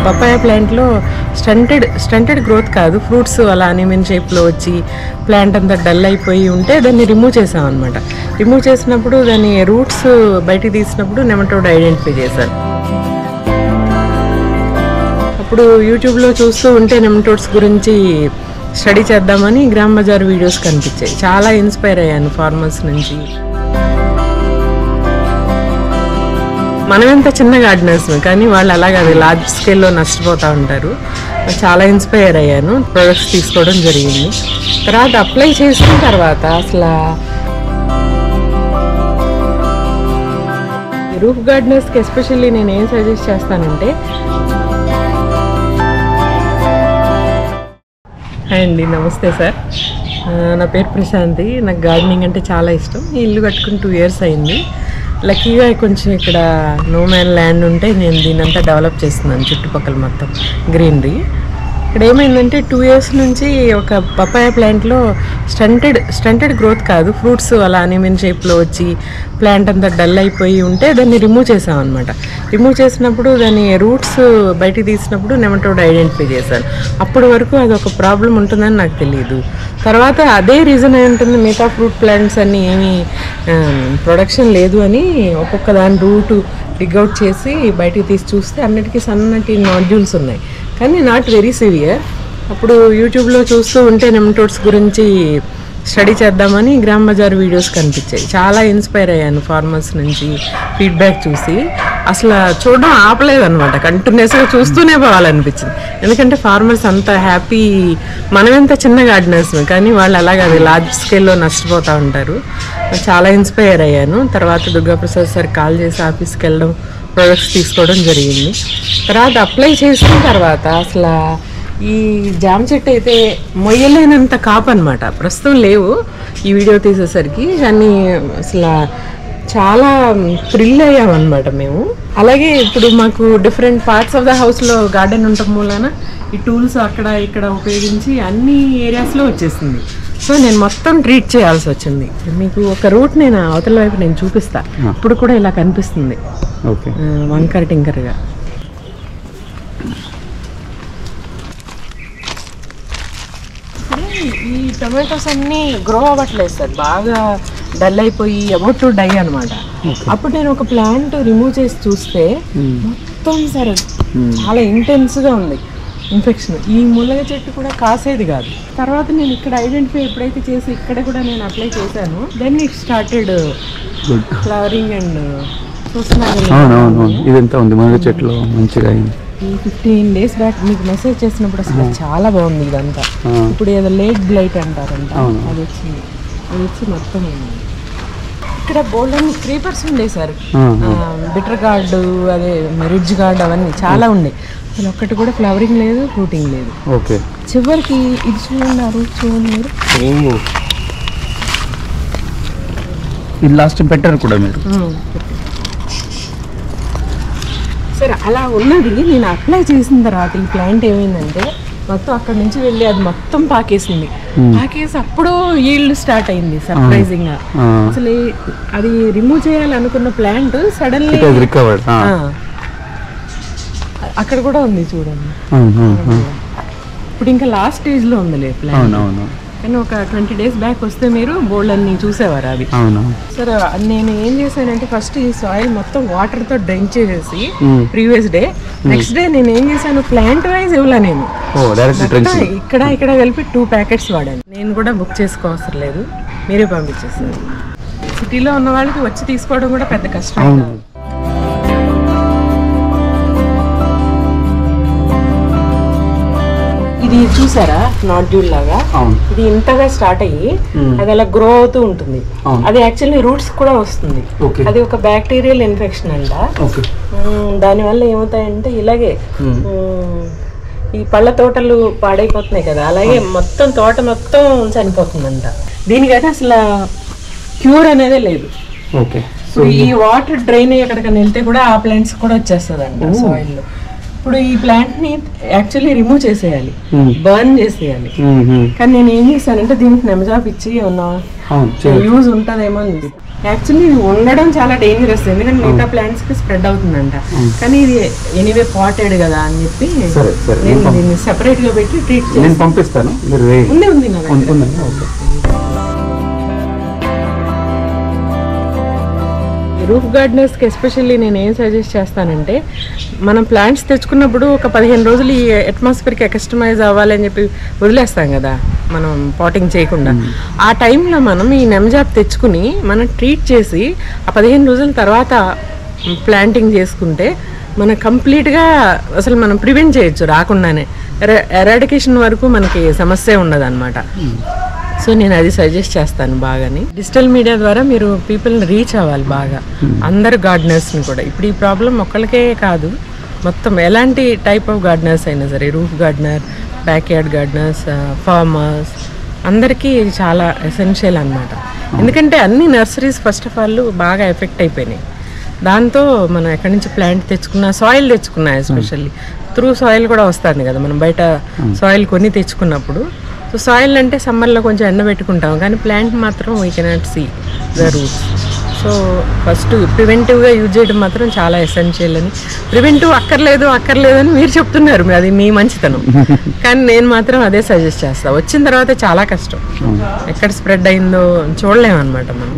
Papaya ప్లాంట్లో stunted growth కాదు, fruits అలా అనిమన్ షేప్లో వచ్చి ప్లాంట్ అంతా డల్ అయిపోయి ఉంటే దాన్ని రిమూవ్ చేసాం అనమాట. రిమూవ్ చేసినప్పుడు దాని రూట్స్ బయటికి తీసినప్పుడు నెమటోడ్ ఐడెంటిఫై చేశారు. అప్పుడు యూట్యూబ్లో చూస్తూ ఉంటే నెమటోడ్స్ గురించి స్టడీ చేద్దామని GramaBazaar వీడియోస్ కనిపించాయి. చాలా ఇన్స్పైర్ అయ్యాను ఫార్మర్స్ నుంచి. మనమెంత చిన్న గార్డెనర్స్ కానీ వాళ్ళు అలాగే లార్జ్ స్కేల్లో నష్టపోతూ ఉంటారు. చాలా ఇన్స్పైర్ అయ్యాను, ప్రొడక్ట్స్ తీసుకోవడం జరిగింది. తర్వాత అప్లై చేసిన తర్వాత అసలు రూఫ్ గార్డెనర్స్కి ఎస్పెషల్లీ నేను ఏం సజెస్ట్ చేస్తానంటే, అండి నమస్తే సార్, నా పేరు ప్రశాంతి. నాకు గార్డెనింగ్ అంటే చాలా ఇష్టం. ఈ ఇల్లు కట్టుకుని 2 years అయింది. లక్కీగా కొంచెం ఇక్కడ నో మ్యాన్ ల్యాండ్ ఉంటే నేను దీనంతా డెవలప్ చేస్తున్నాను, చుట్టుపక్కల మొత్తం గ్రీనరీ. ఇక్కడ ఏమైందంటే 2 years నుంచి ఒక పపాయ ప్లాంట్లో స్టంటెడ్ గ్రోత్ కాదు, ఫ్రూట్స్ అలా అనిమన్ షేప్లో వచ్చి ప్లాంట్ అంతా డల్ అయిపోయి ఉంటే దాన్ని రిమూవ్ చేసాం అనమాట. రిమూవ్ చేసినప్పుడు దాని రూట్స్ బయటికి తీసినప్పుడు నెమటోడ్ ఐడెంటిఫై చేశాను. అప్పటి వరకు అది ఒక ప్రాబ్లం ఉంటుందని నాకు తెలియదు. తర్వాత అదే రీజన్ అయి ఉంటుంది, మిగతా ఫ్రూట్ ప్లాంట్స్ అన్నీ ఏమీ ప్రొడక్షన్ లేదు అని ఒక్కొక్క దాని రూట్ డిగ్అవుట్ చేసి బయటికి తీసి చూస్తే అన్నిటికీ సన్నటి నాడ్యూల్స్ ఉన్నాయి, కానీ నాట్ వెరీ సివియర్. అప్పుడు యూట్యూబ్లో చూస్తూ ఉంటే నెమటోడ్స్ గురించి స్టడీ చేద్దామని GramaBazaar వీడియోస్ కనిపించాయి. చాలా ఇన్స్పైర్ అయ్యాను ఫార్మర్స్ నుంచి ఫీడ్బ్యాక్ చూసి. అసలు చూడడం ఆపలేదన్నమాట, కంటిన్యూస్గా చూస్తూనే పోవాలనిపించింది. ఎందుకంటే ఫార్మర్స్ అంత హ్యాపీ, మనమెంత చిన్న గార్డెనర్స్ కానీ వాళ్ళు అలాగే లార్జ్ స్కేల్లో నష్టపోతూ ఉంటారు. చాలా ఇన్స్పైర్ అయ్యాను. తర్వాత దుర్గాప్రసాద్ సార్ కాల్ చేసి ఆఫీస్కి వెళ్ళడం, ప్రొడక్ట్స్ తీసుకోవడం జరిగింది. తర్వాత అప్లై చేసిన తర్వాత అసలు ఈ జామ చెట్టు అయితే మొయ్యలేనంత కాపు అనమాట. ప్రస్తుతం లేవు ఈ వీడియో తీసేసరికి, కానీ అసలు చాలా థ్రిల్ అయ్యామన్నమాట మేము. అలాగే ఇప్పుడు మాకు డిఫరెంట్ పార్ట్స్ ఆఫ్ ద హౌస్లో గార్డెన్ ఉండటం మూలన ఈ టూల్స్ అక్కడ ఇక్కడ ఉపయోగించి అన్ని ఏరియాస్లో వచ్చేసింది. సో నేను మొత్తం ట్రీట్ చేయాల్సి వచ్చింది. మీకు ఒక రూట్ నేను అవతల వైపు నేను చూపిస్తా. ఇప్పుడు కూడా ఇలా కనిపిస్తుంది వంకర టింకర్గా. ఈ టొమాటోస్ అన్నీ గ్రో అవ్వట్లేదు సార్, బాగా డల్ అయిపోయి అబౌట్ టు డై అనమాట. అప్పుడు నేను ఒక ప్లాంట్ రిమూవ్ చేసి చూస్తే మొత్తం సార్ చాలా ఇంటెన్స్గా ఉంది ఇన్ఫెక్షన్. ఈ ముల్లగ చెట్టు కూడా కాసేది కాదు. తర్వాత నేను ఇక్కడ ఐడెంటిఫై ఎప్పుడైతే చేసి ఇక్కడ కూడా నేను అప్లై చేశాను, then it started flowering and చూస్తున్నాను. ఇదంతా ఉంది మునగ చెట్లు మంచిగా. 15 days బ్యాక్ మీకు మెసేజ్ చేసినప్పుడు అసలు చాలా బాగుంది ఇదంతా. ఇప్పుడు ఏదో లేట్ బ్లైట్ అంటారంట, అది వచ్చి మొత్తం ఇక్కడ బోల్డ్ అన్ని క్రీపర్స్ ఉండే సార్. బిటర్ గార్డు, అదే రిడ్జ్ గార్డ్, అవన్నీ చాలా ఉన్నాయి. అసలు ఒక్కటి కూడా ఫ్లవరింగ్ లేదు, ఫ్రూటింగ్ లేదు. చివరికి ఇది చూడండి, రూట్ చూడండి మీరు. ఇది లాస్ట్ పెట్టారు కూడా మీరు సార్. అలా ఉన్నది నేను అప్లై చేసిన తర్వాత ఈ ప్లాంట్ ఏమైందంటే మొత్తం అక్కడ నుంచి వెళ్ళి అది మొత్తం పాకేసింది. పాకేసి అప్పుడు ఈల్డ్ స్టార్ట్ అయింది సర్ప్రైజింగ్ గా. అసలు అది రిమూవ్ చేయాలనుకున్న ప్లాంట్ సడన్లీ అక్కడ కూడా ఉంది చూడండి. ఇప్పుడు ఇంకా లాస్ట్ స్టేజ్ లో ఉంది ప్లాంట్. కానీ ఒక 20 days బ్యాక్ వస్తే మీరు బోల్డ్ అన్ని చూసేవారు అవి. సరే నేను ఏం చేశానంటే ఫస్ట్ ఈ సాయిల్ మొత్తం వాటర్ తో డ్రైన్ చేసేసి ప్రీవియస్ డే, నెక్స్ట్ డే నేను ఏం చేశాను, ప్లాంట్ వైజ్ ఇవ్వలే నేను, ఇక్కడ కలిపి 2 packets వాడాను. నేను కూడా బుక్ చేసుకోవసరం లేదు, మీరే పంపించేస్తారు. సిటీలో ఉన్న వాళ్ళకి వచ్చి తీసుకోవడం కూడా పెద్ద కష్టం. ఇది చూసారా నాడ్యూల్ లాగా, ఇది ఇంతగా స్టార్ట్ అయ్యి అది అలా గ్రో అవుతూ ఉంటుంది. అది యాక్చువల్లీ రూట్స్ కూడా వస్తుంది. అది ఒక బ్యాక్టీరియల్ ఇన్ఫెక్షన్ అంట. దానివల్ల ఏమవుతాయంటే ఇలాగే ఈ పళ్ళ తోటలు పాడైపోతున్నాయి కదా, అలాగే మొత్తం తోట మొత్తం చనిపోతుందంట. దీనికైతే అసలు క్యూర్ అనేదే లేదు. ఈ వాటర్ డ్రైన్ అయ్యి ఎక్కడికైనా వెళ్తే కూడా ఆ ప్లాంట్స్ కూడా వచ్చేస్తుంది అంట సాయిల్ లో. ఇప్పుడు ఈ ప్లాంట్ ని యాక్చువల్లీ రిమూవ్ చేసేయాలి, బర్న్ చేసేయాలి. కానీ నేను ఏం చేశానంటే దీనికి నెమజాప్ ఇచ్చి ఏమన్నా యూజ్ ఉంటుందేమో అని. యాక్చువల్లీ ఇది ఉండడం చాలా డేంజరస్, ఎందుకంటే మిగతా ప్లాంట్స్ కి స్ప్రెడ్ అవుతుందంట. కానీ ఇది ఎనీవే పాటెడ్ కదా అని చెప్పి నేను దీన్ని సెపరేట్ గా పెట్టి ట్రీట్ చేసి పంపిస్తాను. ఉంది నా దగ్గర. రూఫ్ గార్డెనర్స్కి ఎస్పెషల్లీ నేను ఏం సజెస్ట్ చేస్తానంటే, మనం ప్లాంట్స్ తెచ్చుకున్నప్పుడు ఒక 15 రోజులు ఈ అట్మాస్ఫియర్కి కస్టమైజ్ అవ్వాలని చెప్పి వదిలేస్తాం కదా మనం పాటింగ్ చేయకుండా. ఆ టైంలో మనం ఈ నెమజాప్ తెచ్చుకుని మనం ట్రీట్ చేసి ఆ 15 రోజుల తర్వాత ప్లాంటింగ్ చేసుకుంటే మనం కంప్లీట్గా అసలు మనం ప్రివెంట్ చేయొచ్చు రాకుండానే. ఎరాడికేషన్ వరకు మనకి సమస్య ఉండదు అనమాట. సో నేను అది సజెస్ట్ చేస్తాను బాగాని. డిజిటల్ మీడియా ద్వారా మీరు పీపుల్ని రీచ్ అవ్వాలి బాగా, అందరు గార్డెనర్స్ని కూడా. ఇప్పుడు ఈ ప్రాబ్లం ఒక్కరికే కాదు, మొత్తం ఎలాంటి టైప్ ఆఫ్ గార్డెనర్స్ అయినా సరే, roof gardener, back yard gardeners, farmers, అందరికీ ఇది చాలా ఎసెన్షియల్ అనమాట. ఎందుకంటే అన్ని నర్సరీస్ ఫస్ట్ ఆఫ్ ఆల్ బాగా ఎఫెక్ట్ అయిపోయినాయి. దాంతో మనం ఎక్కడి నుంచి ప్లాంట్ తెచ్చుకున్నా, సాయిల్ తెచ్చుకున్నా, ఎస్పెషల్లీ త్రూ సాయిల్ కూడా వస్తుంది కదా మనం బయట సాయిల్ కొని తెచ్చుకున్నప్పుడు. సో సాయిల్ అంటే సమ్మర్లో కొంచెం ఎండబెట్టుకుంటాం, కానీ ప్లాంట్ మాత్రం we cannot see the roots. So first ప్రివెంటివ్గా యూజ్ చేయడం మాత్రం చాలా ఎసెన్షియల్ అని. ప్రివెంటివ్ అక్కర్లేదు అని మీరు చెప్తున్నారు, అది మీ మంచితనం. కానీ నేను మాత్రం అదే సజెస్ట్ చేస్తాను. వచ్చిన తర్వాత చాలా కష్టం, ఎక్కడ స్ప్రెడ్ అయిందో చూడలేమన్నమాట మనం.